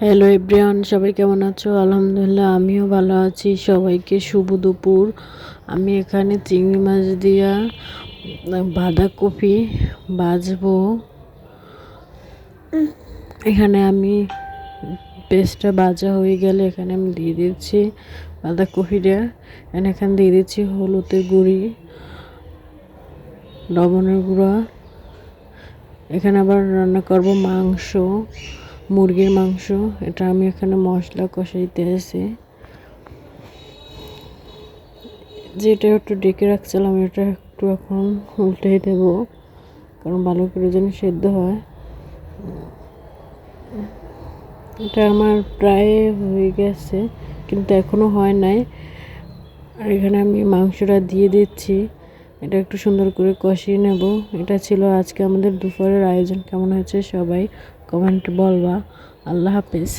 Hello everyone, সবাই কেমন আছো? আলহামদুলিল্লাহ আমিও ভালো আছি। সবাইকে শুভ দুপুর। আমি এখানে চিংড়ি মাছ দিয়া বাঁধাকপি ভাজবো। এখানে আমি পেস্টটা ভাজা হয়ে গেলে এখানে আমি দিয়ে দিচ্ছি বাঁধাকপিটা। এখানে দিয়ে দিচ্ছি হলুদের গুঁড়ি, লবণের গুঁড়া। এখানে আবার রান্না করব মাংস, মুরগির মাংস। এটা আমি এখানে মশলা কষাইতে আছি। যেটা একটু ডেকে রাখছিলাম এটা একটু এখন উল্টে দেব, কারণ ভালো করে যেন সেদ্ধ হয়। এটা আমার প্রায় হয়ে গেছে, কিন্তু এখনো হয় নাই। আর এখানে আমি মাংসটা দিয়ে দিচ্ছি। এটা একটু সুন্দর করে কষিয়ে নেব। এটা ছিল আজকে আমাদের দুপুরের আয়োজন। কেমন হয়েছে সবাই কমেন্ট বলবা। আল্লাহ হাফেজ।